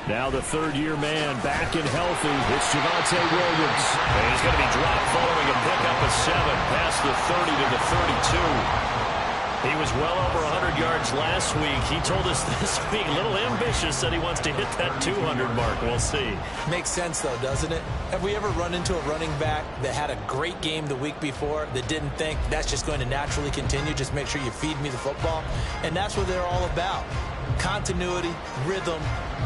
Now the third-year man back and healthy. It's Javonte Williams. And he's going to be dropped following a pickup of 7 past the 30 to the 32. He was well over 100 yards last week. He told us this week, a little ambitious, that he wants to hit that 200 mark. We'll see. Makes sense, though, doesn't it? Have we ever run into a running back that had a great game the week before that didn't think that's just going to naturally continue? Just make sure you feed me the football. And that's what they're all about. Continuity, rhythm,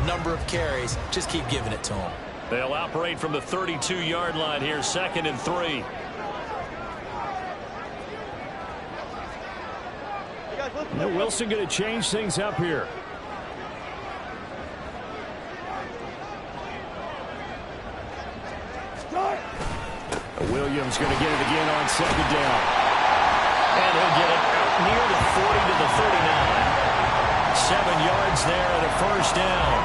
number of carries. Just keep giving it to them. They'll operate from the 32-yard line here, 2nd and 3. Wilson going to change things up here. Williams going to get it again on 2nd down. And he'll get it out near the 40 to the 39. 7 yards there and a 1st down.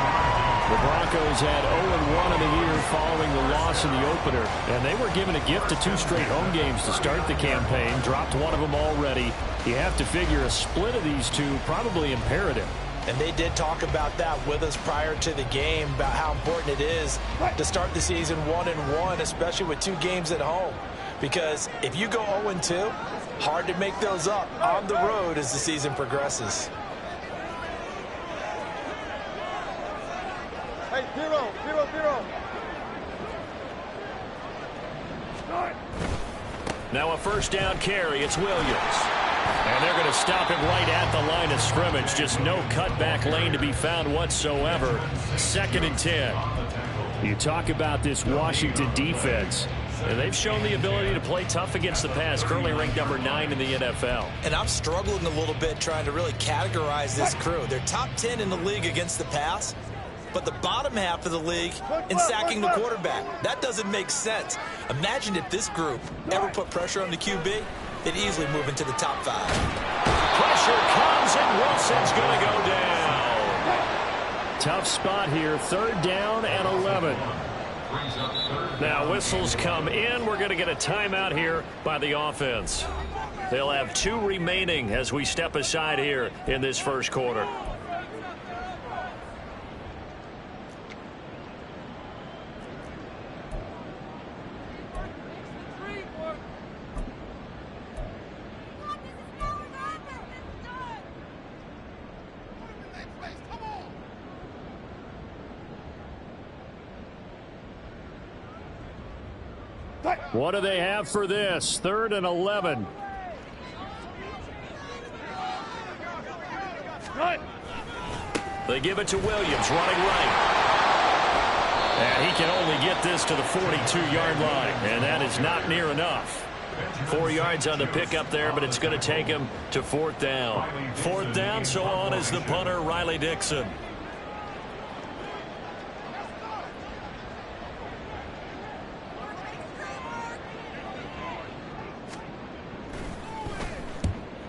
The Broncos had 0-1 in the year following the loss in the opener, and they were given a gift of 2 straight home games to start the campaign. Dropped one of them already. You have to figure a split of these two probably imperative. And they did talk about that with us prior to the game, about how important it is to start the season 1-1, especially with 2 games at home. Because if you go 0-2, hard to make those up on the road as the season progresses. Hey, 0, 0, 0. Now a 1st down carry. It's Williams. And they're going to stop him right at the line of scrimmage. Just no cutback lane to be found whatsoever. 2nd and 10. You talk about this Washington defense. And they've shown the ability to play tough against the pass. Currently ranked number 9 in the NFL. And I'm struggling a little bit trying to really categorize this crew. They're top 10 in the league against the pass, but the bottom half of the league in sacking the quarterback. That doesn't make sense. Imagine if this group ever put pressure on the QB, they'd easily move into the top 5. Pressure comes, and Wilson's going to go down. Tough spot here. 3rd down and 11. Now whistles come in. We're going to get a timeout here by the offense. They'll have 2 remaining as we step aside here in this 1st quarter. What do they have for this? 3rd and 11. They give it to Williams, running right. And he can only get this to the 42-yard line, and that is not near enough. 4 yards on the pickup there, but it's going to take him to 4th down. 4th down, so on is the punter, Riley Dixon.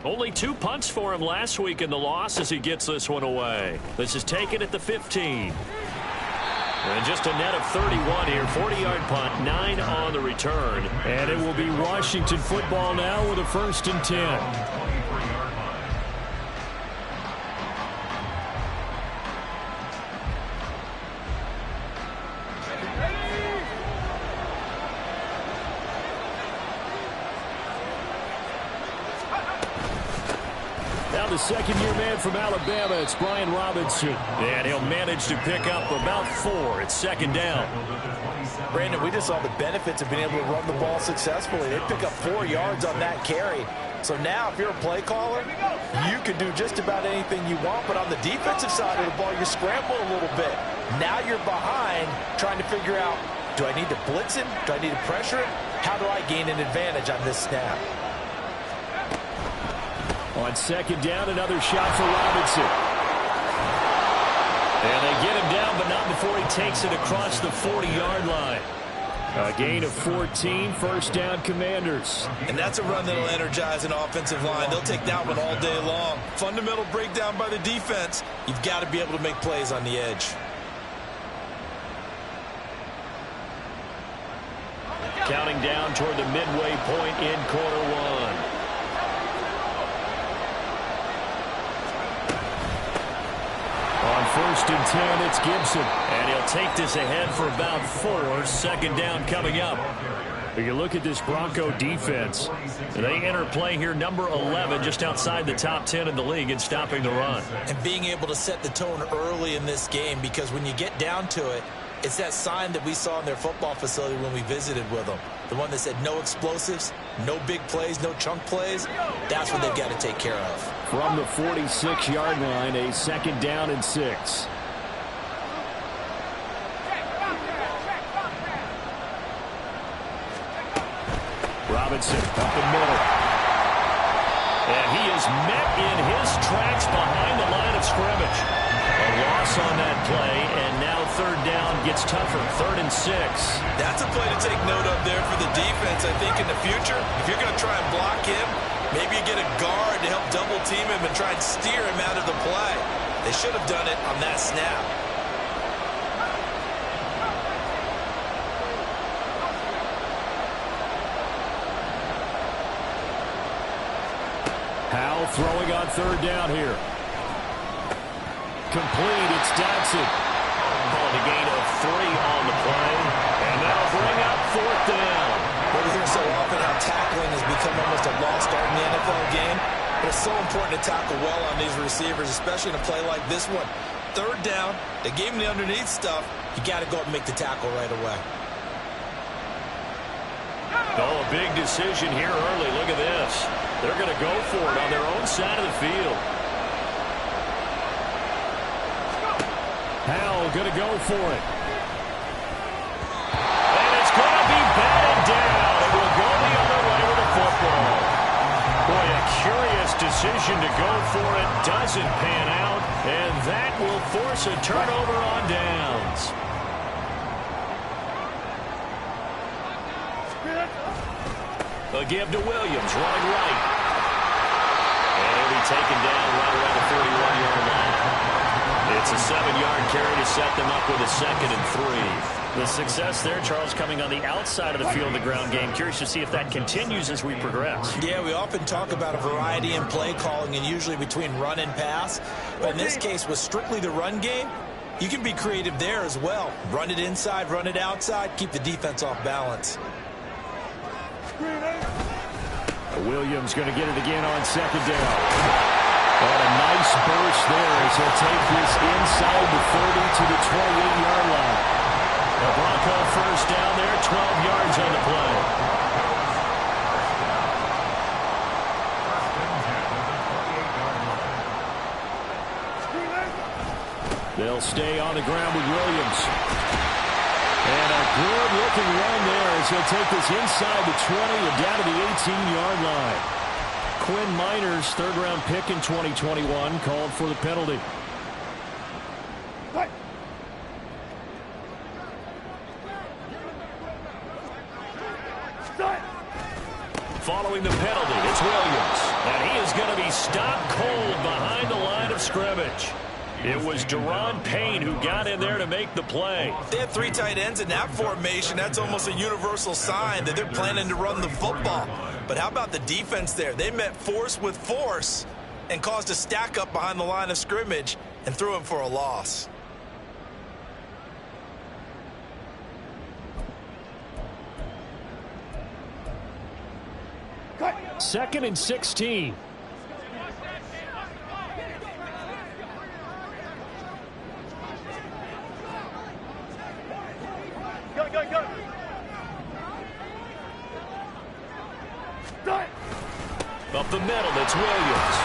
Only 2 punts for him last week in the loss as he gets this one away. This is taken at the 15. And just a net of 31 here. 40-yard punt, 9 on the return. And it will be Washington football now with a 1st and 10. The 2nd-year man from Alabama, it's Brian Robinson. And he'll manage to pick up about 4. It's 2nd down. Brandon, we just saw the benefits of being able to run the ball successfully. They pick up 4 yards on that carry. So now if you're a play caller, you can do just about anything you want. But on the defensive side of the ball, you scramble a little bit. Now you're behind trying to figure out, do I need to blitz him? Do I need to pressure him? How do I gain an advantage on this snap? On 2nd down, another shot for Robinson. And they get him down, but not before he takes it across the 40-yard line. A gain of 14, 1st down Commanders. And that's a run that'll energize an offensive line. They'll take that one all day long. Fundamental breakdown by the defense. You've got to be able to make plays on the edge. counting down toward the midway point in quarter one. On 1st and 10, it's Gibson. And he'll take this ahead for about 4. 2nd down coming up. You look at this Bronco defense. They enter play here number 11, just outside the top 10 in the league in stopping the run. And being able to set the tone early in this game, because when you get down to it, it's that sign that we saw in their football facility when we visited with them. The one that said no explosives, no big plays, no chunk plays. That's what they've got to take care of. From the 46-yard line, a 2nd down and 6. Robinson up the middle. And he is met in his tracks behind the line of scrimmage. A loss on that play, and now 3rd down gets tougher. 3rd and 6. That's a play to take note of there for the defense. I think in the future, if you're going to try and block him, maybe you get a guard to help double team him and try and steer him out of the play. They should have done it on that snap. Howell throwing on 3rd down here. Complete, it's Dodson. Called a gain of 3 on the play. And that'll bring up 4th down. Well, we hear so often how tackling has become almost a lost art in the NFL game. But it's so important to tackle well on these receivers, especially in a play like this one. 3rd down, they gave him the underneath stuff. You got to go up and make the tackle right away. Oh, a big decision here early. Look at this. They're going to go for it on their own side of the field. Howell going to go for it. And it's going to be batted down. It will go the other way with the football. Boy, a curious decision to go for it. Doesn't pan out. And that will force a turnover on downs. A give to Williams, running right. And he'll be taken down right around the 41-yard line. It's a 7-yard carry to set them up with a 2nd and 3. The success there, Charles, coming on the outside of the field in the ground game. Curious to see if that continues as we progress. Yeah, we often talk about a variety in play calling and usually between run and pass. But in this case, with strictly the run game, you can be creative there as well. Run it inside, run it outside, keep the defense off balance. Williams going to get it again on 2nd down. And a nice burst there as he'll take this inside the 30 to the 28-yard line. The Bronco 1st down there, 12 yards on the play. They'll stay on the ground with Williams. And a good-looking run there as he'll take this inside the 20 and down to the 18-yard line. Quinn Miners, 3rd-round pick in 2021, called for the penalty. Following the penalty, it's Williams. And he is going to be stopped cold behind the line of scrimmage. It was Deron Payne who got in there to make the play. They have 3 tight ends in that formation. That's almost a universal sign that they're planning to run the football. But how about the defense there? They met force with force and caused a stack up behind the line of scrimmage and threw him for a loss. Cut. 2nd and 16. Up the middle, it's Williams.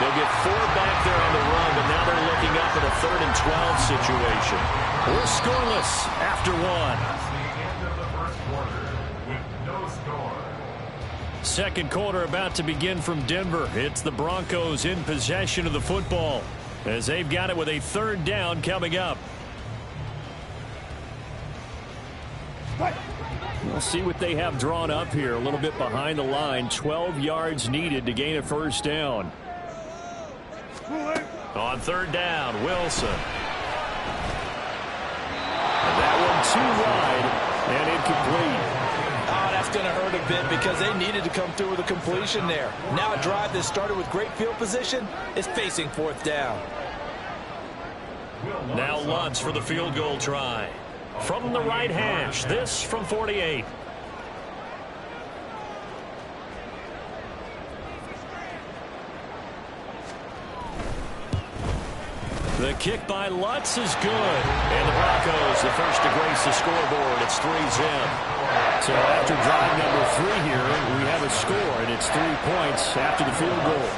They'll get 4 back there on the run, but now they're looking up at a 3rd and 12 situation. We're scoreless after 1. Second quarter about to begin from Denver. It's the Broncos in possession of the football as they've got it with a 3rd down coming up. We'll see what they have drawn up here. A little bit behind the line. 12 yards needed to gain a 1st down. On 3rd down, Wilson. And that one too wide. And incomplete. Oh, that's going to hurt a bit because they needed to come through with a completion there. Now a drive that started with great field position is facing fourth down. Now Lutz for the field goal try. From the right hash, this from 48. The kick by Lutz is good. And the Broncos, the first to grace the scoreboard. It's 3-zip. So after drive number 3 here, we have a score, and it's 3 points after the field goal.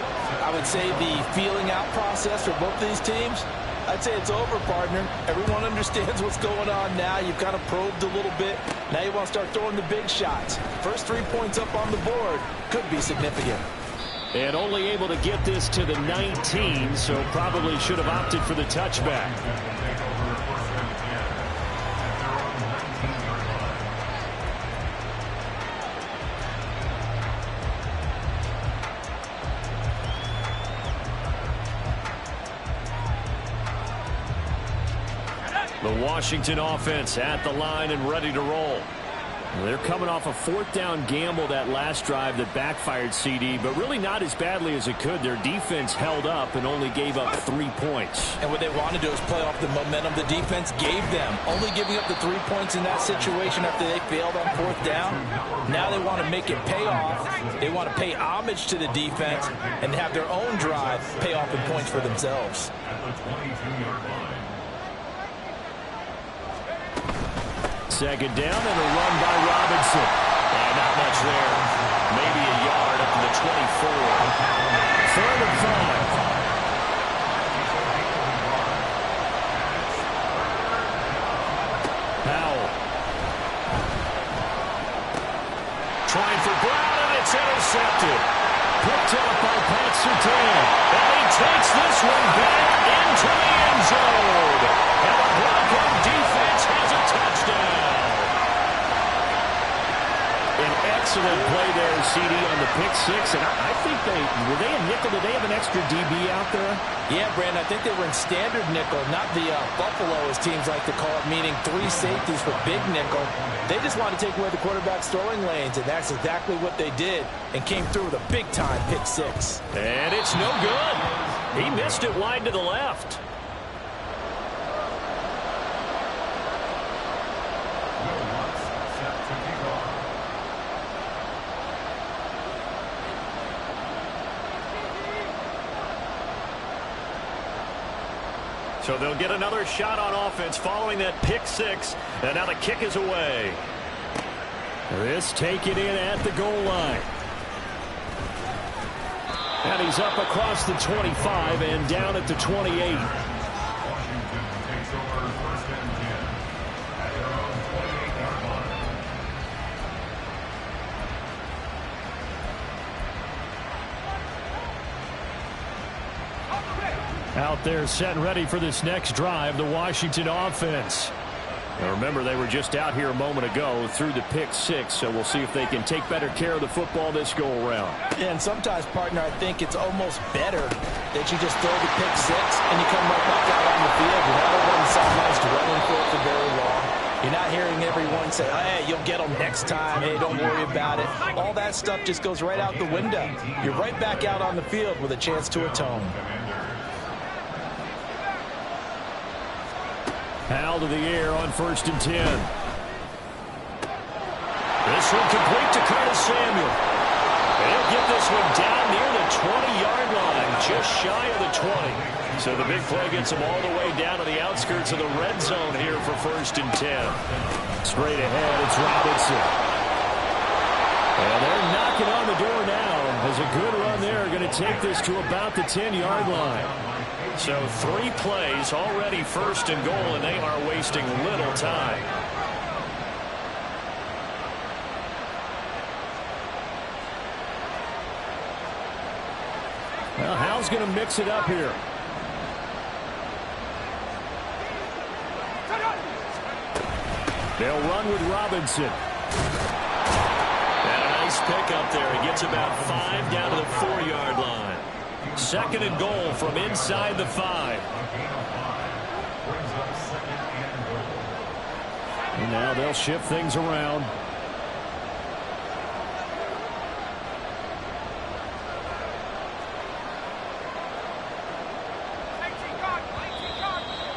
I would say the feeling out process for both these teams, I'd say it's over, partner. Everyone understands what's going on now. You've kind of probed a little bit. Now you want to start throwing the big shots. First 3 points up on the board could be significant. And only able to get this to the 19, so probably should have opted for the touchback. The Washington offense at the line and ready to roll. They're coming off a 4th down gamble that last drive that backfired, CD, but really not as badly as it could. Their defense held up and only gave up 3 points. And what they want to do is play off the momentum the defense gave them. Only giving up the 3 points in that situation after they failed on 4th down. Now they want to make it pay off. They want to pay homage to the defense and have their own drive pay off in points for themselves. Second down and a run by Robinson. Not much there. Maybe a yard up to the 24. 3rd and 5. Powell. Trying for Brown, and it's intercepted. Picked up by Pat Surtain. And he takes this one back into the end zone. And the Bronco defense has a touchdown. An excellent play there, CD, on the pick 6. And I think were they in nickel? Did they have an extra DB out there? Yeah, Brandon, I think they were in standard nickel, not the Buffalo, as teams like to call it, meaning 3 safeties for big nickel. They just want to take away the quarterback's throwing lanes, and that's exactly what they did and came through with a big-time pick 6. And it's no good. He missed it wide to the left. So they'll get another shot on offense following that pick 6. And now the kick is away. This taken in at the goal line. And he's up across the 25 and down at the 28. Out there set and ready for this next drive, the Washington offense. Now remember, they were just out here a moment ago through the pick 6, so we'll see if they can take better care of the football this go-around. Yeah, and sometimes, partner, I think it's almost better that you just throw the pick 6 and you come right back out on the field. You're not over on the sidelines dwelling for it for very long. You're not hearing everyone say, hey, you'll get them next time. Hey, don't worry about it. All that stuff just goes right out the window. You're right back out on the field with a chance to atone. Powell to the air on 1st and 10. This one complete to Curtis Samuel. They'll get this one down near the 20-yard line, just shy of the 20. So the big play gets them all the way down to the outskirts of the red zone here for 1st and 10. Straight ahead, it's Robinson. And they're knocking on the door now. As a good run there, going to take this to about the 10-yard line. So 3 plays already 1st and goal, and they are wasting little time. Well, Hal's going to mix it up here. They'll run with Robinson. And a nice pick up there. He gets about 5 down to the 4-yard line. 2nd and goal from inside the 5. And Now they'll shift things around.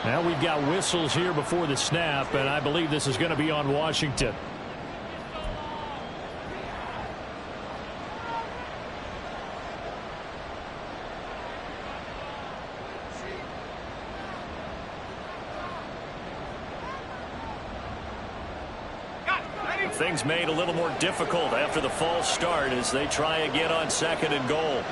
Now we've got whistles here before the snap, and I believe this is going to be on Washington. Things made a little more difficult after the false start as they try again on 2nd and goal.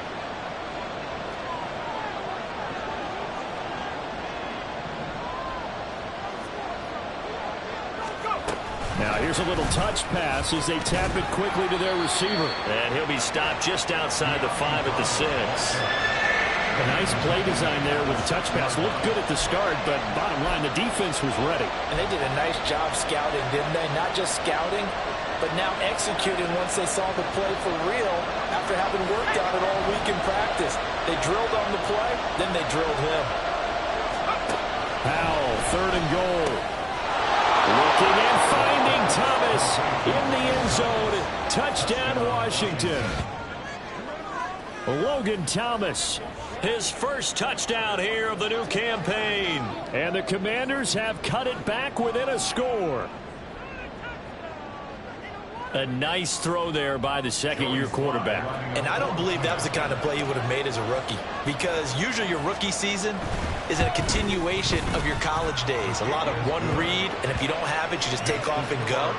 Now here's a little touch pass as they tap it quickly to their receiver. And he'll be stopped just outside the 5 at the 6. A nice play design there with the touch pass. Looked good at the start, but bottom line, the defense was ready. And they did a nice job scouting, didn't they? Not just scouting, but now executing once they saw the play for real after having worked on it all week in practice. They drilled on the play, then they drilled him. Powell, 3rd and goal. Looking and finding Thomas in the end zone. Touchdown, Washington. Logan Thomas. His first touchdown here of the new campaign. And the Commanders have cut it back within a score. A nice throw there by the second-year quarterback. And I don't believe that was the kind of play you would have made as a rookie, because usually your rookie season is a continuation of your college days. A lot of one read, and if you don't have it, you just take off and go.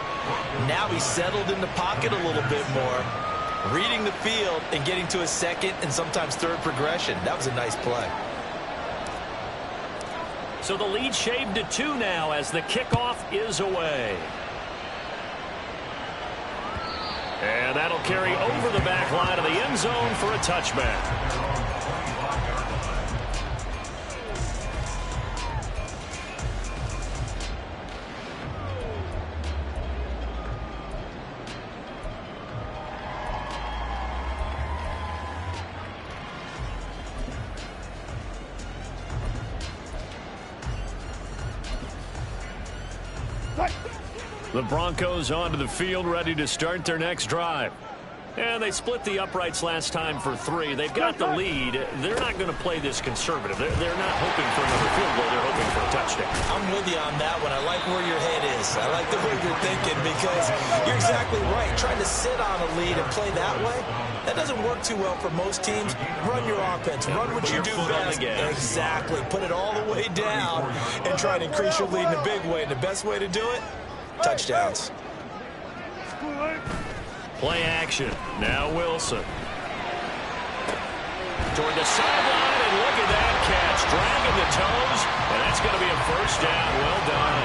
Now he's settled in the pocket a little bit more, reading the field and getting to a second and sometimes third progression. That was a nice play. So the lead shaved to 2 now as the kickoff is away. And that'll carry over the back line of the end zone for a touchback. The Broncos onto the field, ready to start their next drive. And they split the uprights last time for 3. They've got the lead. They're not going to play this conservative. They're not hoping for another field goal. They're hoping for a touchdown. I'm with you on that one. I like where your head is. I like the way you're thinking, because you're exactly right. Trying to sit on a lead and play that way, that doesn't work too well for most teams. Run your offense. Run what you do best. Exactly. Put it all the way down and try to increase your lead in a big way. And the best way to do it, touchdowns. Play action. Now Wilson. Toward the sideline, and look at that catch. Dragging the toes, and that's going to be a first down. Well done.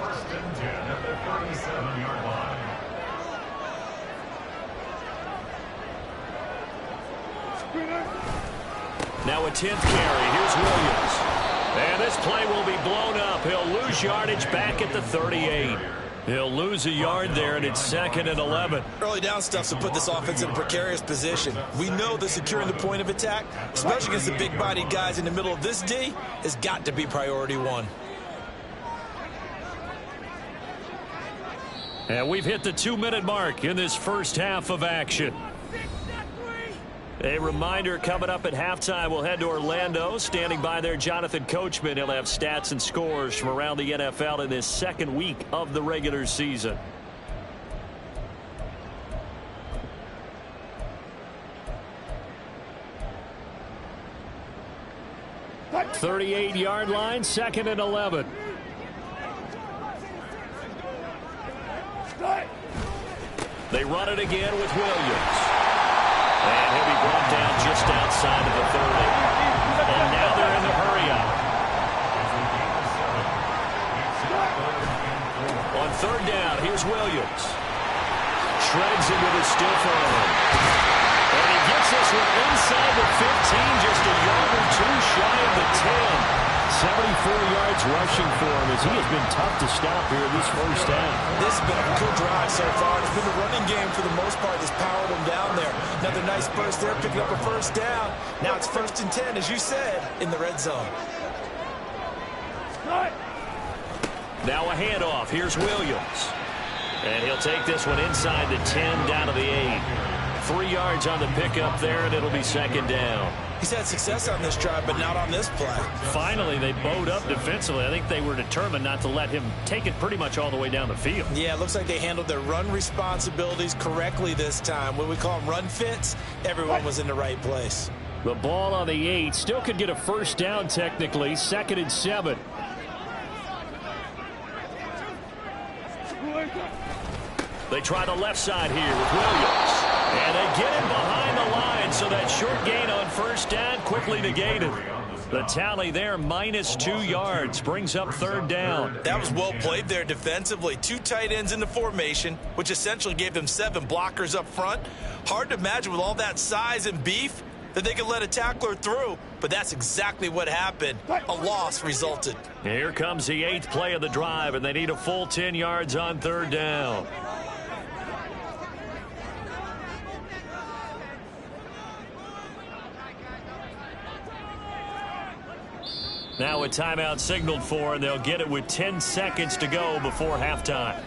First and 10 at the 37-yard line. Now a 10th carry. Here's Williams. And this play will be blown up. He'll lose yardage back at the 38. He'll lose a yard there, and it's 2nd and 11. Early down stuff to put this offense in a precarious position. We know that securing the point of attack, especially against the big-bodied guys in the middle of this D, has got to be priority 1. And we've hit the 2-minute mark in this first half of action. A reminder, coming up at halftime, we'll head to Orlando. Standing by there, Jonathan Coachman. He'll have stats and scores from around the NFL in this second week of the regular season. At 38-yard line, 2nd and 11. They run it again with Williams. And he'll be brought down just outside of the 30. And now they're in the hurry-up. On 3rd down, here's Williams. Shreds him with his stiff arm. And he gets this one inside the 15, just a yard or 2 shy of the 10. 74 yards rushing for him as he has been tough to stop here this first half. This has been a good drive so far. It's been the running game for the most part that's powered him down there. Another nice burst there, picking up a first down. Now it's 1st and 10, as you said, in the red zone. Now a handoff. Here's Williams. And he'll take this one inside the 10, down to the 8. 3 yards on the pickup there, and it'll be second down. He's had success on this drive, but not on this play. Finally, they bowed up defensively. I think they were determined not to let him take it pretty much all the way down the field. Yeah, it looks like they handled their run responsibilities correctly this time. When we call them run fits, everyone was in the right place. The ball on the 8. Still could get a first down technically. 2nd and 7. They try the left side here with Williams. And they get him behind the line, so that short gain on first down quickly negated. The tally there, -2 yards, brings up 3rd down. That was well played there defensively. 2 tight ends in the formation, which essentially gave them 7 blockers up front. Hard to imagine with all that size and beef that they could let a tackler through, but that's exactly what happened. A loss resulted. Here comes the 8th play of the drive, and they need a full 10 yards on 3rd down. Now a timeout signaled for, and they'll get it with 10 seconds to go before halftime.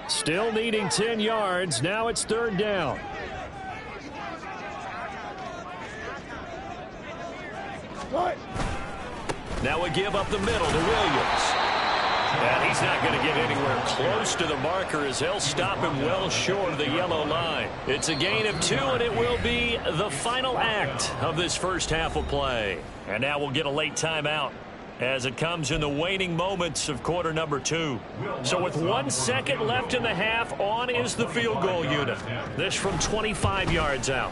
Still needing 10 yards. Now it's 3rd down. Now a give up the middle to Williams. And he's not going to get anywhere close to the marker as they'll stop him well short of the yellow line. It's a gain of 2, and it will be the final act of this first half of play. And now we'll get a late timeout as it comes in the waning moments of quarter number 2. So with 1 second left in the half, on is the field goal unit. This from 25 yards out.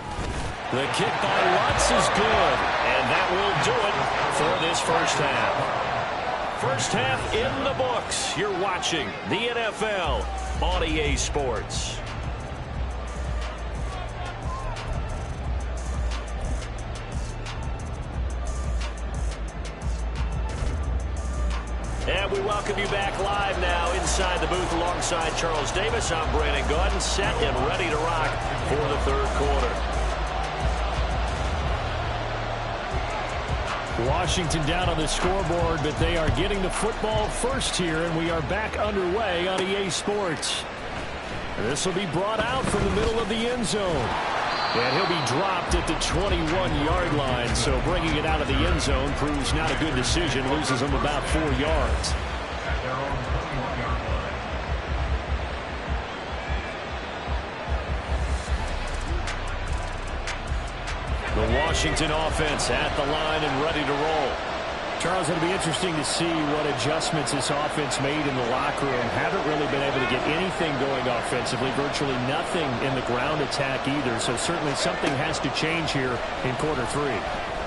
The kick by Lutz is good, and that will do it for this first half. First half in the books. You're watching the NFL on EA Sports. And we welcome you back live now inside the booth alongside Charles Davis. I'm Brandon Gaudin, set and ready to rock for the 3rd quarter. Washington down on the scoreboard, but they are getting the football first here, and we are back underway on EA Sports. This will be brought out from the middle of the end zone. And he'll be dropped at the 21-yard line, so bringing it out of the end zone proves not a good decision. Loses him about 4 yards. The Washington offense at the line and ready to roll. Charles, it'll be interesting to see what adjustments this offense made in the locker room. Haven't really been able to get anything going offensively. Virtually nothing in the ground attack either. So certainly something has to change here in quarter 3.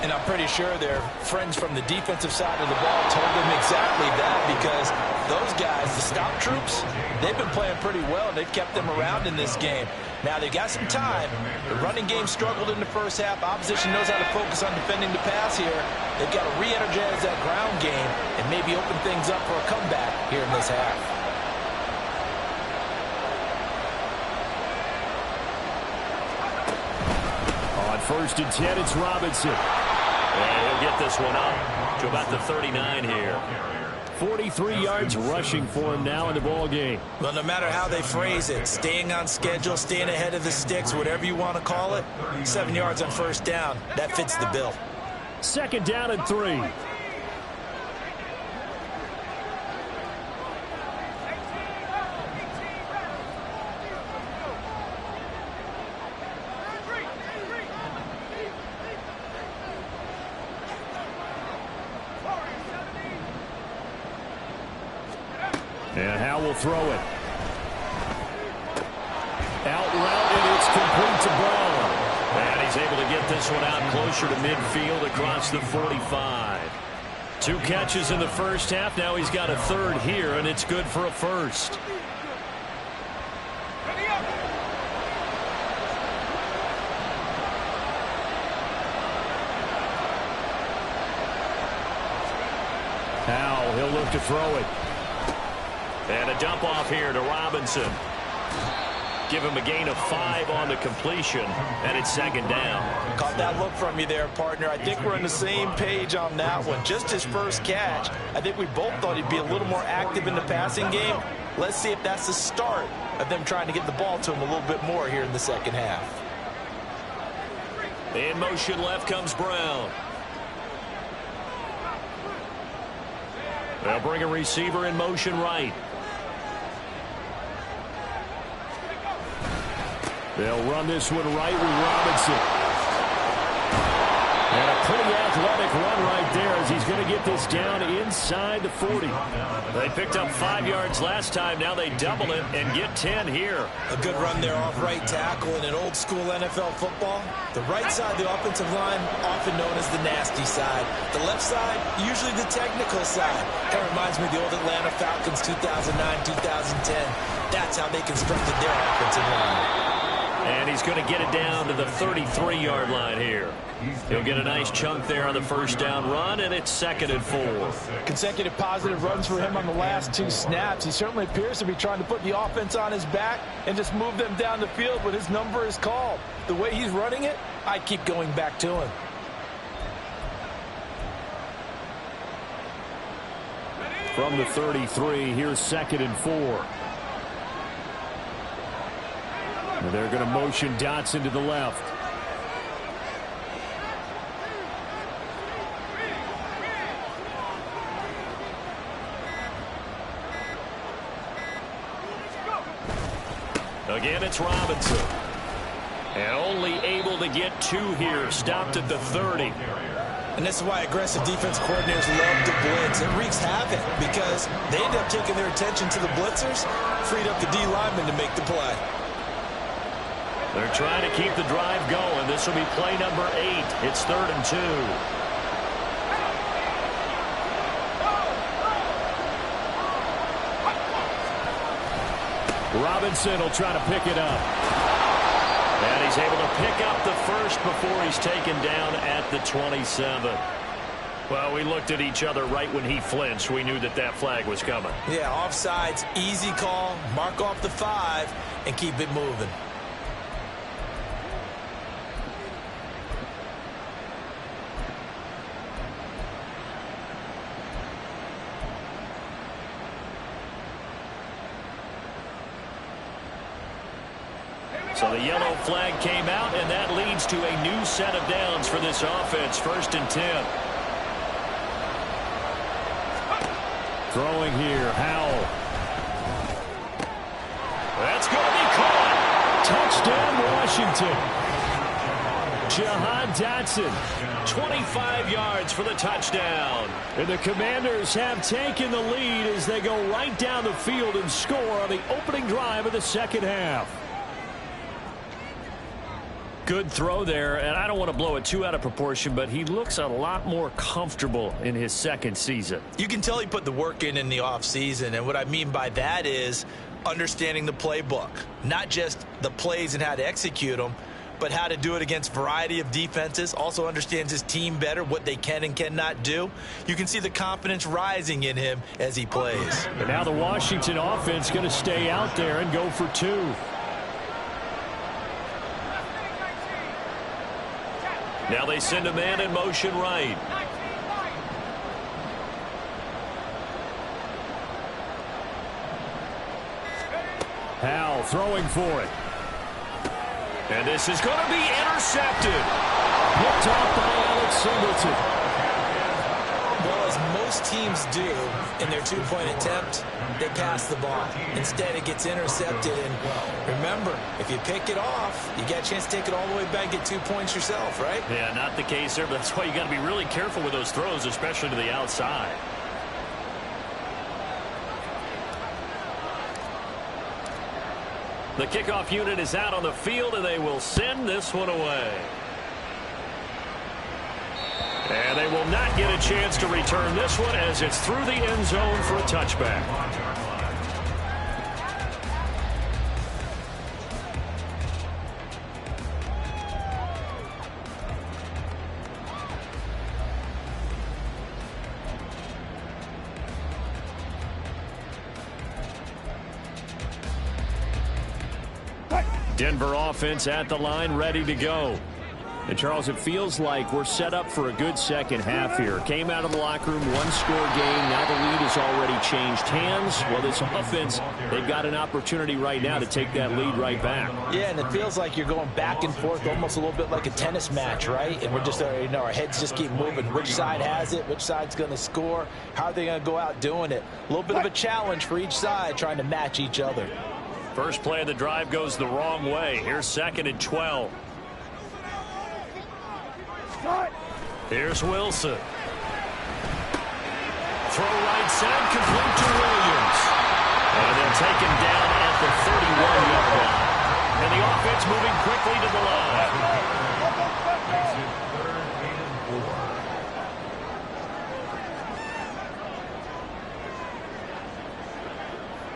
And I'm pretty sure their friends from the defensive side of the ball told them exactly that, because those guys, the stop troops, they've been playing pretty well, and they've kept them around in this game. Now, they've got some time. The running game struggled in the first half. Opposition knows how to focus on defending the pass here. They've got to re-energize that ground game and maybe open things up for a comeback here in this half. On 1st and 10, it's Robinson. And he'll get this one up to about the 39 here. 43 yards rushing for him now in the ball game. Well, no matter how they phrase it, staying on schedule, staying ahead of the sticks, whatever you want to call it, 7 yards on first down, that fits the bill. 2nd down and 3. And Howe will throw it. Out route, and it's complete to Brown. And he's able to get this one out closer to midfield across the 45. 2 catches in the first half. Now he's got a 3rd here, and it's good for a 1st. Howe, he'll look to throw it. And a dump off here to Robinson. Give him a gain of 5 on the completion, and it's second down. Caught that look from you there, partner. I think we're on the same page on that one. Just his first catch. I think we both thought he'd be a little more active in the passing game. Let's see if that's the start of them trying to get the ball to him a little bit more here in the second half. In motion left comes Brown. They'll bring a receiver in motion right. They'll run this one right with Robinson. And a pretty athletic run right there as he's going to get this down inside the 40. They picked up 5 yards last time. Now they double it and get 10 here. A good run there off right tackle in an old school NFL football. The right side of the offensive line, often known as the nasty side. The left side, usually the technical side. That reminds me of the old Atlanta Falcons 2009, 2010. That's how they constructed their offensive line. And he's going to get it down to the 33-yard line here. He'll get a nice chunk there on the first down run, and it's 2nd and 4. Consecutive positive runs for him on the last 2 snaps. He certainly appears to be trying to put the offense on his back and just move them down the field when his number is called. The way he's running it, I keep going back to him. From the 33, here's 2nd and 4. They're going to motion Dotson to the left. Again, it's Robinson. And only able to get 2 here. Stopped at the 30. And this is why aggressive defense coordinators love to blitz. It wreaks havoc because they end up taking their attention to the blitzers, freed up the D lineman to make the play. They're trying to keep the drive going. This will be play number 8. It's 3rd and 2. Robinson will try to pick it up. And he's able to pick up the first before he's taken down at the 27. Well, we looked at each other right when he flinched. We knew that that flag was coming. Yeah, offsides, easy call. Mark off the 5 and keep it moving. So the yellow flag came out, and that leads to a new set of downs for this offense. 1st and 10. Throwing here, Howell. That's going to be caught. Touchdown, Washington. Jahan Dotson. 25 yards for the touchdown. And the Commanders have taken the lead as they go right down the field and score on the opening drive of the second half. Good throw there, and I don't want to blow it too out of proportion, but he looks a lot more comfortable in his second season. You can tell he put the work in the offseason, and what I mean by that is understanding the playbook. Not just the plays and how to execute them, but how to do it against a variety of defenses. Also understands his team better, what they can and cannot do. You can see the confidence rising in him as he plays. And now the Washington offense going to stay out there and go for 2. Now they send a man in motion right. Howell throwing for it. And this is going to be intercepted. Picked off by Alex Singleton. Well, as most teams do in their 2-point attempt, they pass the ball. Instead, it gets intercepted. And remember, if you pick it off, you get a chance to take it all the way back and get 2 points yourself, right? Yeah, not the case there, but that's why you got to be really careful with those throws, especially to the outside. The kickoff unit is out on the field, and they will send this one away. And they will not get a chance to return this one as it's through the end zone for a touchback. Denver offense at the line, ready to go. And, Charles, it feels like we're set up for a good second half here. Came out of the locker room, one-score game. Now the lead has already changed hands. Well, this offense, they've got an opportunity right now to take that lead right back. Yeah, and it feels like you're going back and forth almost a little bit like a tennis match, right? And we're just, our heads just keep moving. Which side has it? Which side's going to score? How are they going to go out doing it? A little bit of a challenge for each side trying to match each other. First play of the drive goes the wrong way. Here's 2nd and 12. Here's Wilson. Throw right side, complete to Williams. And they'll take him down at the 31-yard line. And the offense moving quickly to the line. Makes it 3rd and 4.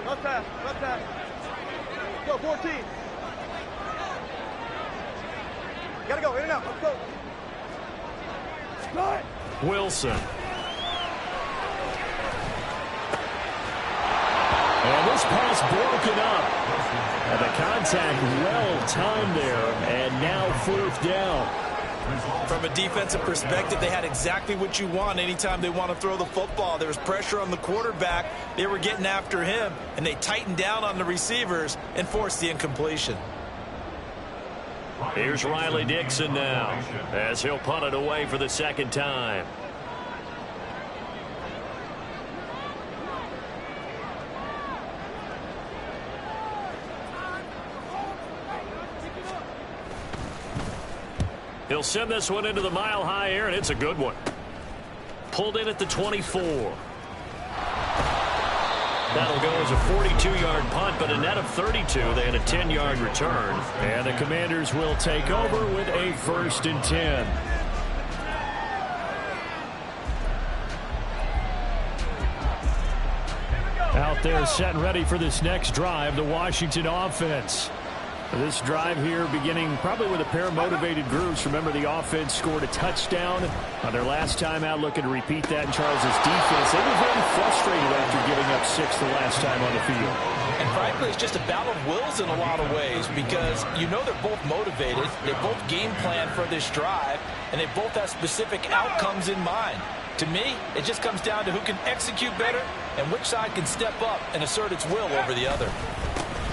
Left pass. Go, 14. Gotta go, in and out, let's go. Wilson. And this pass broken up. And the contact well timed there. And now 4th down. From a defensive perspective, they had exactly what you want anytime they want to throw the football. There was pressure on the quarterback. They were getting after him, and they tightened down on the receivers and forced the incompletion. Here's Riley Dixon now as he'll punt it away for the 2nd time. He'll send this one into the mile-high air, and it's a good one. Pulled in at the 24. That'll go as a 42-yard punt, but a net of 32. They had a 10-yard return. And the Commanders will take over with a 1st and 10. Out there set and ready for this next drive, the Washington offense. This drive here beginning probably with a pair of motivated groups. Remember, the offense scored a touchdown on their last time out, looking to repeat that in Charles's defense. They were very frustrated after giving up 6 the last time on the field. And frankly, it's just a battle of wills in a lot of ways because you know they're both motivated. They both game plan for this drive, and they both have specific outcomes in mind. To me, it just comes down to who can execute better and which side can step up and assert its will over the other.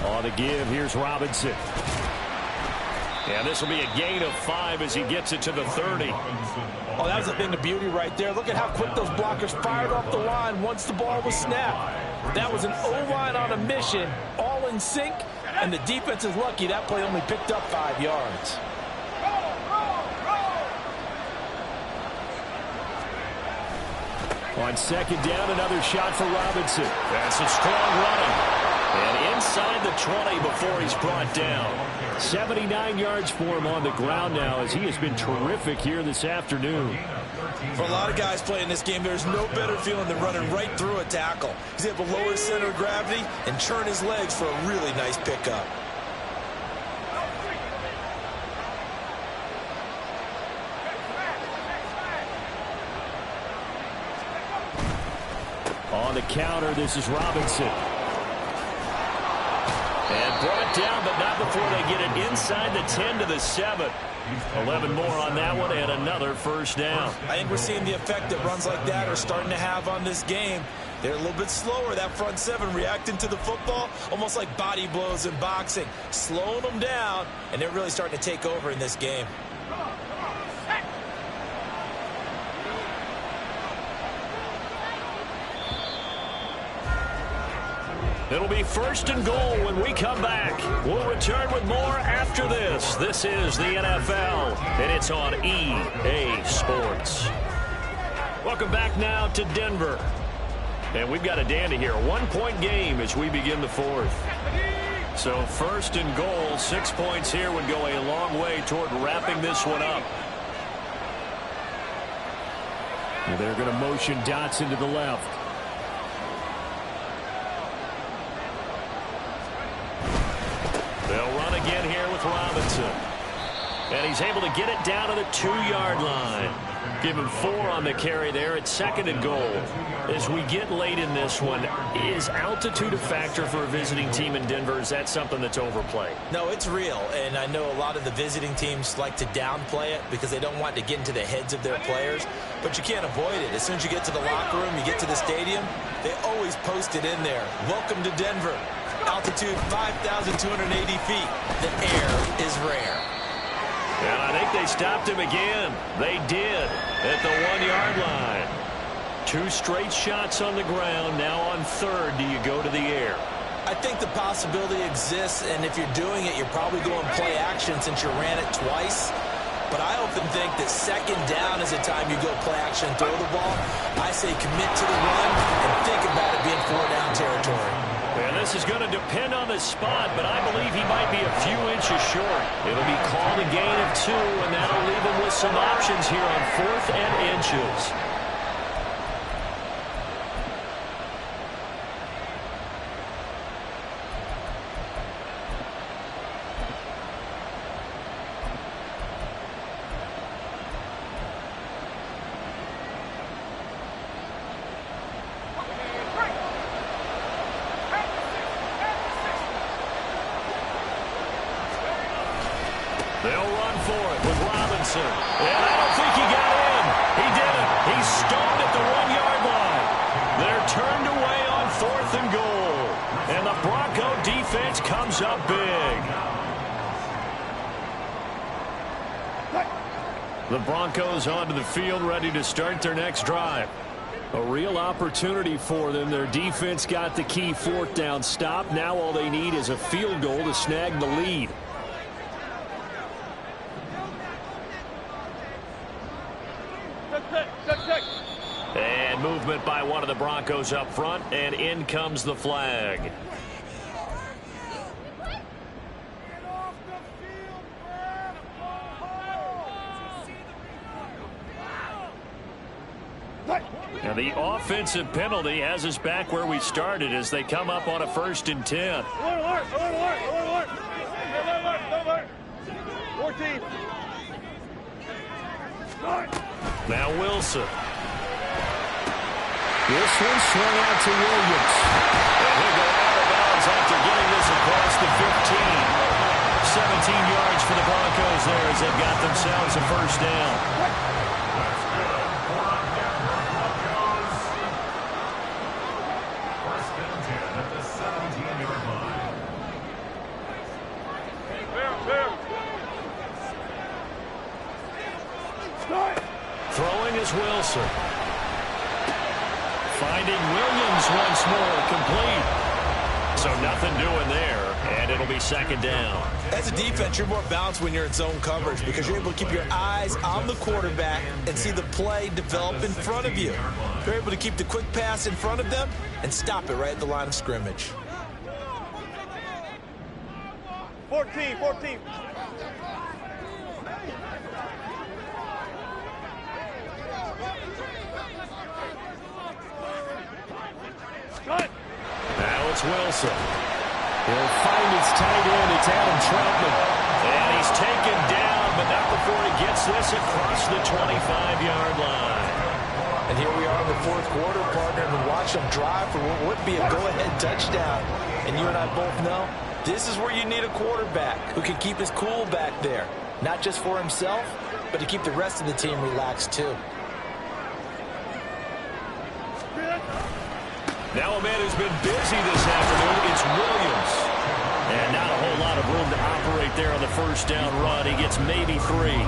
On the give, here's Robinson. And this will be a gain of 5 as he gets it to the 30. Oh, that was a thing of beauty right there. Look at how quick those blockers fired off the line once the ball was snapped. That was an O-line on a mission, all in sync, and the defense is lucky that play only picked up 5 yards. On 2nd down, another shot for Robinson. That's a strong running. And inside the 20 before he's brought down. 79 yards for him on the ground now as he has been terrific here this afternoon. For a lot of guys playing this game, there's no better feeling than running right through a tackle. He's able to lower his center of gravity and churn his legs for a really nice pickup. On the counter, this is Robinson. And brought down, but not before they get it inside the 10 to the 7. 11 more on that one, and another 1st down. I think we're seeing the effect that runs like that are starting to have on this game. They're a little bit slower, that front 7 reacting to the football, almost like body blows in boxing, slowing them down, and they're really starting to take over in this game. It'll be 1st and goal when we come back. We'll return with more after this. This is the NFL, and it's on EA Sports. Welcome back now to Denver. And we've got a dandy here. 1-point game as we begin the 4th. So 1st and goal, 6 points here would go a long way toward wrapping this one up. Well, they're going to motion Dotson to the left. They'll run again here with Robinson. And he's able to get it down to the 2-yard line. Give him 4 on the carry there. It's 2nd and goal. As we get late in this one, is altitude a factor for a visiting team in Denver? Is that something that's overplayed? No, it's real, and I know a lot of the visiting teams like to downplay it because they don't want to get into the heads of their players, but you can't avoid it. As soon as you get to the locker room, you get to the stadium, they always post it in there. Welcome to Denver. Altitude 5,280 feet. The air is rare. And I think they stopped him again. They did at the 1-yard line. 2 straight shots on the ground. Now on 3rd, do you go to the air? I think the possibility exists, and if you're doing it, you're probably going play action since you ran it twice. But I often think that 2nd down is the time you go play action and throw the ball. I say commit to the run and think about it being 4-down territory. And this is going to depend on the spot, but I believe he might be a few inches short. It'll be called a gain of 2, and that'll leave him with some options here on 4th and inches. They'll run for it with Robinson. And I don't think he got in. He didn't. He's stoned at the 1-yard line. They're turned away on 4th and goal. And the Bronco defense comes up big. The Broncos onto the field, ready to start their next drive. A real opportunity for them. Their defense got the key 4th down stop. Now all they need is a field goal to snag the lead. And movement by one of the Broncos up front, and in comes the flag. And the offensive penalty has us back where we started as they come up on a 1st and 10. 14. Now Wilson. This one swung out to Williams. And he'll go out of bounds after getting this across the 15. 17 yards for the Broncos there as they've got themselves a 1st down. That's good. 4th down Broncos. 1st and 10 at the 17-yard line. Throwing is Wilson. Finding Williams once more, complete. So nothing doing there, and it'll be 2nd down. As a defense, you're more balanced when you're in zone coverage because you're able to keep your eyes on the quarterback and see the play develop in front of you. You're able to keep the quick pass in front of them and stop it right at the line of scrimmage. 14. Now it's Wilson. He'll find his tight end. It's Adam Troutman. And he's taken down, but not before he gets this across the 25-yard line. And here we are in the 4th quarter, partner, and watch them drive for what would be a go-ahead touchdown. And you and I both know this is where you need a quarterback who can keep his cool back there. Not just for himself, but to keep the rest of the team relaxed too. Now a man who's been busy this afternoon, it's Williams. And not a whole lot of room to operate there on the 1st down run. He gets maybe 3.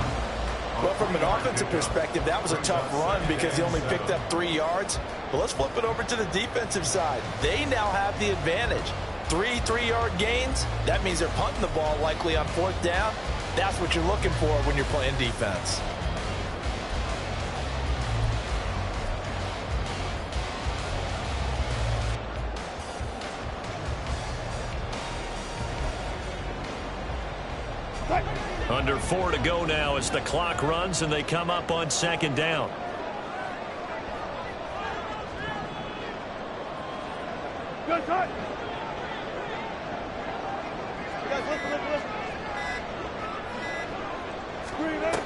Well, from an offensive perspective, that was a tough run because he only picked up 3 yards. But let's flip it over to the defensive side. They now have the advantage. 3 3-yard gains, that means they're punting the ball likely on 4th down. That's what you're looking for when you're playing defense. Under 4 to go now as the clock runs and they come up on 2nd down. Good cut. You guys listen. Screen it.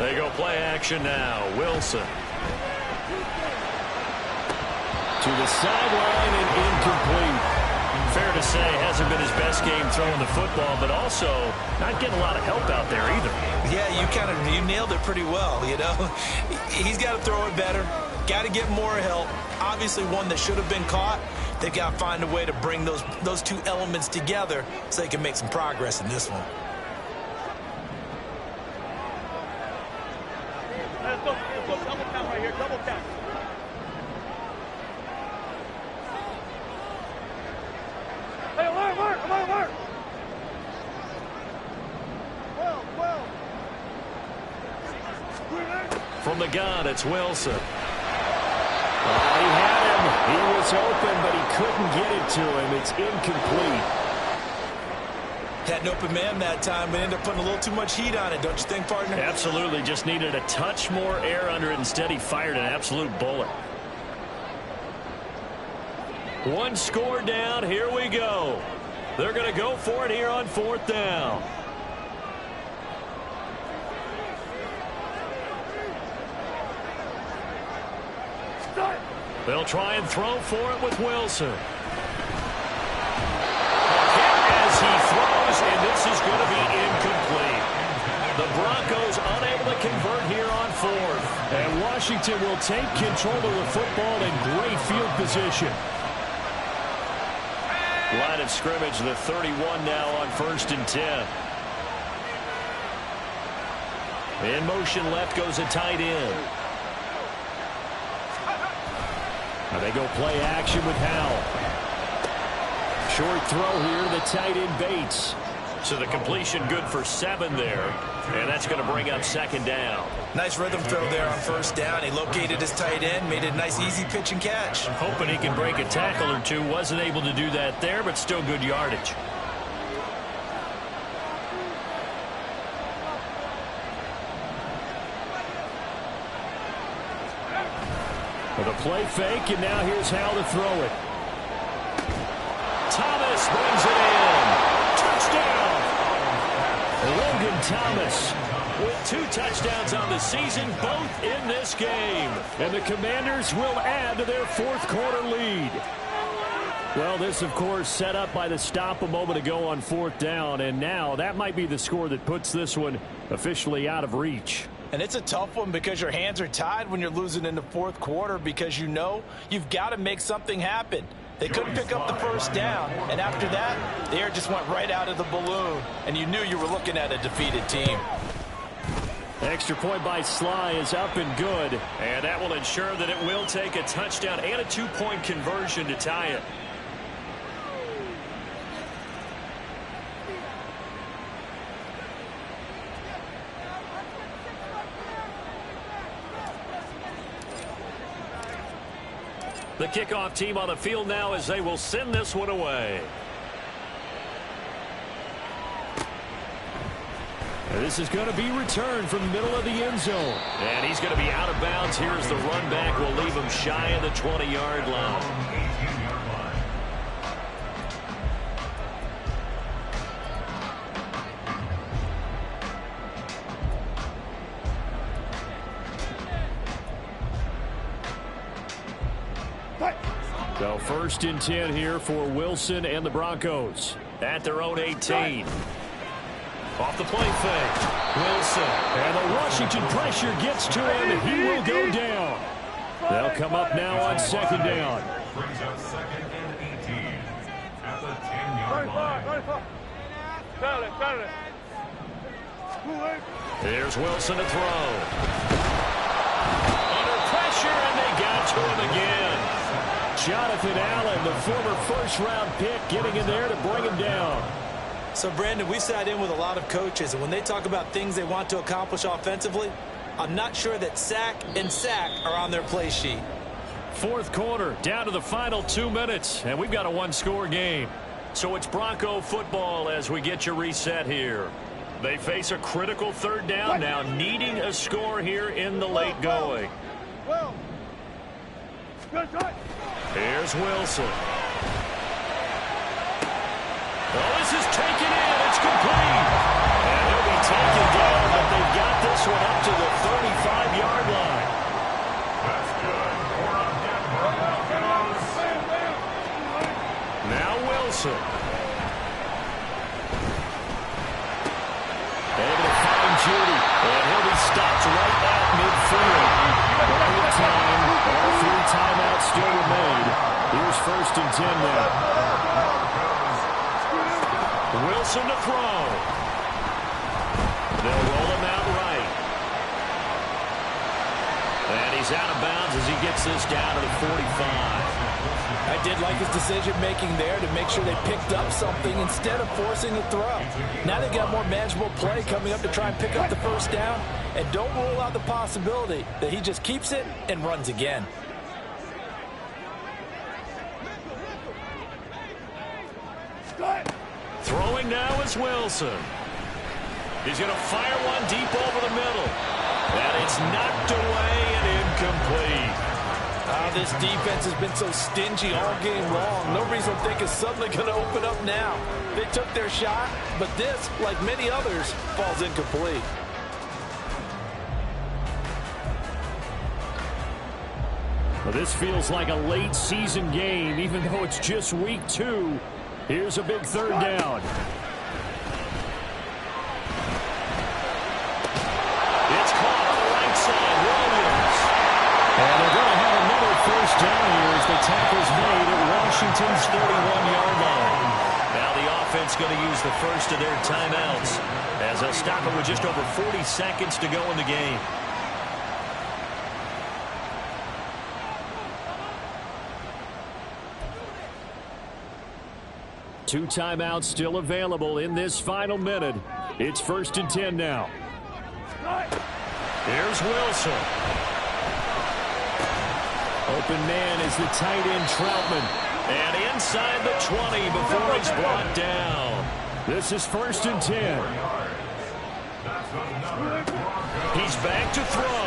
They go play action now. Wilson. To the sideline and incomplete. Fair to say, hasn't been his best game throwing the football, but also not getting a lot of help out there either. Yeah, you nailed it pretty well, you know. He's got to throw it better. Got to get more help. Obviously one that should have been caught. They've got to find a way to bring those two elements together so they can make some progress in this one. Let's go double count right here, double count. Hey, alert! Well. From the gun, it's Wilson. He had him. He was open, but he couldn't get it to him. It's incomplete. Had an open man that time, but ended up putting a little too much heat on it, don't you think, partner? Absolutely. Just needed a touch more air under it. Instead, he fired an absolute bullet. One score down. Here we go. They're going to go for it here on 4th down. They'll try and throw for it with Wilson. As he throws, and this is going to be incomplete. The Broncos unable to convert here on 4th. And Washington will take control of the football in great field position. Line of scrimmage, the 31 now on 1st and 10. In motion left goes a tight end. Now they go play action with Howell. Short throw here to the tight end Bates. So the completion good for 7 there. And that's going to bring up 2nd down. Nice rhythm throw there on 1st down. He located his tight end, made it a nice easy pitch and catch. Hoping he can break a tackle or two. Wasn't able to do that there, but still good yardage. With a play fake, and now here's how to throw it. Thomas brings it in. Touchdown. Logan Thomas with 2 touchdowns on the season, both in this game. And the Commanders will add to their 4th quarter lead. Well, this, of course, set up by the stop a moment ago on 4th down, and now that might be the score that puts this one officially out of reach. And it's a tough one because your hands are tied when you're losing in the 4th quarter because you know you've got to make something happen. They couldn't pick up the 1st down, and after that, the air just went right out of the balloon, and you knew you were looking at a defeated team. Extra point by Sly is up and good. And that will ensure that it will take a touchdown and a 2-point conversion to tie it. The kickoff team on the field now as they will send this one away. And this is going to be returned from the middle of the end zone. And he's going to be out of bounds. Here's the run back. Will leave him shy of the 20-yard line. So 1st and 10 here for Wilson and the Broncos. At their own 18. Off the play fake. Wilson. And the Washington pressure gets to him, and he will go down. They'll come up now on 2nd down. Brings up 2nd and 18 at the 10-yard line. Here's Wilson to throw. Under pressure, and they got to him again. Jonathan Allen, the former 1st-round pick, getting in there to bring him down. So, Brandon, we sat in with a lot of coaches, and when they talk about things they want to accomplish offensively, I'm not sure that sack and sack are on their play sheet. 4th quarter, down to the final 2 minutes, and we've got a 1-score game. So it's Bronco football as we get you reset here. They face a critical 3rd down now, needing a score here in the late going. Here's Wilson. Oh, this is taken in. It's complete. And he'll be taken down, but they've got this one up to the Wilson. Able to find Judy, and he'll be stopped right at midfield. Plenty of time. All 3 timeouts still remain. Here's 1st and 10 now. Wilson to throw. They'll roll him out right. And he's out of bounds as he gets this down to the 45. I did like his decision-making there to make sure they picked up something instead of forcing the throw. Now they've got more manageable play coming up to try and pick up the 1st down. And don't rule out the possibility that he just keeps it and runs again. Throwing now is Wilson. He's going to fire one deep over the middle. And it's knocked away and incomplete. This defense has been so stingy all game long. No reason to think it's suddenly going to open up now. They took their shot, but this, like many others, falls incomplete. Well, this feels like a late season game, even though it's just week 2. Here's a big 3rd down. It's caught on the right side. Williams. And they're going to have another 1st down here as the tackle's made at Washington's 31-yard line. Now the offense going to use the 1st of their timeouts as they'll stop it with just over 40 seconds to go in the game. Two timeouts still available in this final minute. It's 1st and 10 now. Here's Wilson. Open man is the tight end Troutman. And inside the 20 before he's brought down. This is 1st and 10. He's back to throw.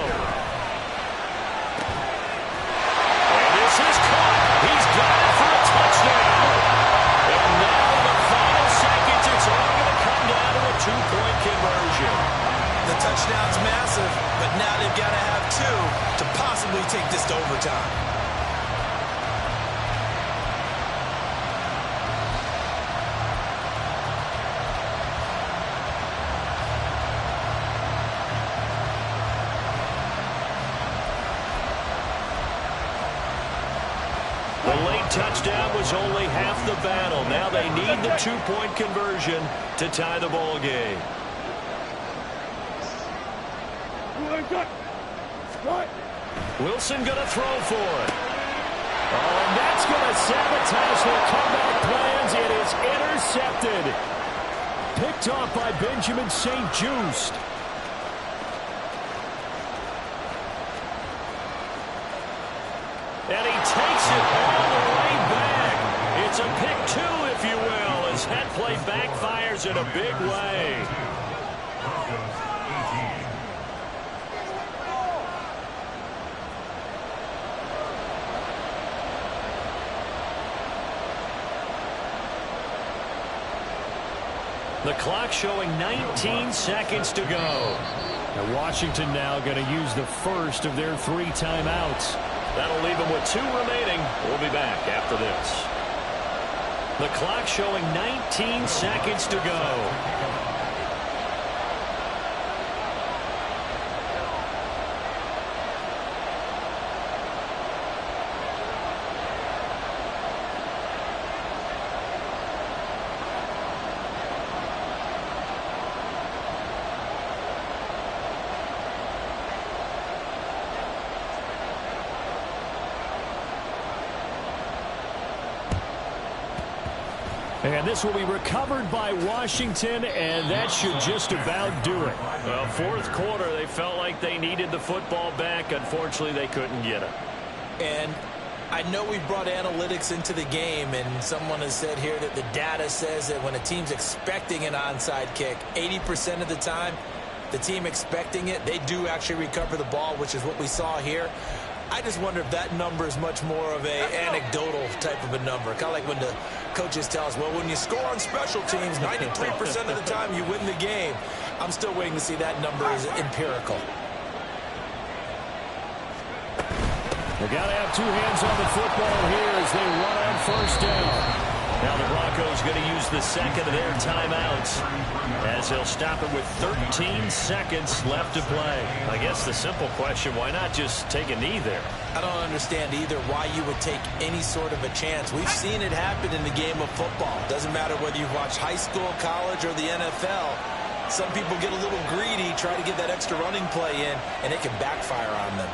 And this is caught. He's got it for a touchdown. And now in the final seconds, it's all going to come down to a 2-point conversion. The touchdown's massive, but now they've got to have 2 to possibly take this to overtime. Touchdown was only half the battle. Now they need the 2-point conversion to tie the ball game. Wilson gonna throw for it. Oh, and that's gonna sabotage their comeback plans. It is intercepted. Picked off by Benjamin St-Juste. And he takes it all the way back. It's a pick 2, if you will, as that play backfires in a big way. The clock showing 19 seconds to go. Now Washington now going to use the 1st of their 3 timeouts. That'll leave them with 2 remaining. We'll be back after this. The clock showing 19 seconds to go. And this will be recovered by Washington, and that should just about do it. Well, 4th quarter, they felt like they needed the football back. Unfortunately, they couldn't get it. And I know we brought analytics into the game, and someone has said here that the data says that when a team's expecting an onside kick, 80% of the time, the team expecting it, they do actually recover the ball, which is what we saw here. I just wonder if that number is much more of a anecdotal type of a number. Kind of like when the coaches tell us, well, when you score on special teams, 93% of the time you win the game. I'm still waiting to see that number is empirical. They got to have 2 hands on the football here as they run on 1st down. Now the Broncos going to use the second of their timeouts as they'll stop it with 13 seconds left to play. I guess the simple question, why not just take a knee there? I don't understand either why you would take any sort of a chance. We've seen it happen in the game of football. Doesn't matter whether you've watched high school, college, or the NFL. Some people get a little greedy, try to get that extra running play in, and it can backfire on them.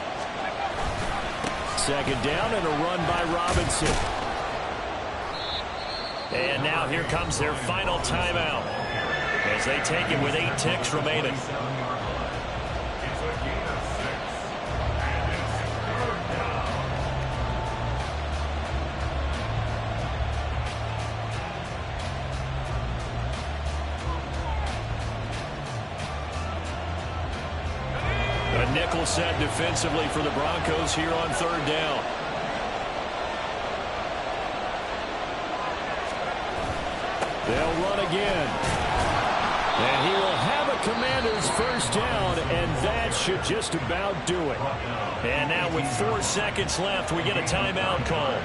Second down and a run by Robinson. And now here comes their final timeout as they take it with 8 ticks remaining. A nickel set defensively for the Broncos here on third down. They'll run again. And he will have a Commanders first down, and that should just about do it. And now with 4 seconds left, we get a timeout call.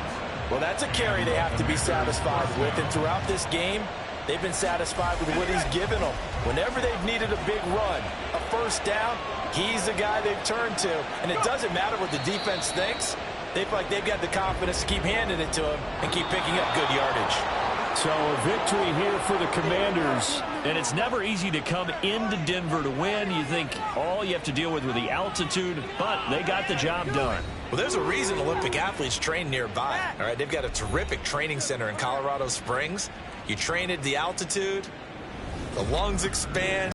Well, that's a carry they have to be satisfied with, and throughout this game, they've been satisfied with what he's given them. Whenever they've needed a big run, a first down, he's the guy they've turned to. And it doesn't matter what the defense thinks. They feel like they've got the confidence to keep handing it to him and keep picking up good yardage. So a victory here for the Commanders. And it's never easy to come into Denver to win. You think all you have to deal with the altitude, but they got the job done. Well, there's a reason Olympic athletes train nearby. All right, they've got a terrific training center in Colorado Springs. You train at the altitude, the lungs expand.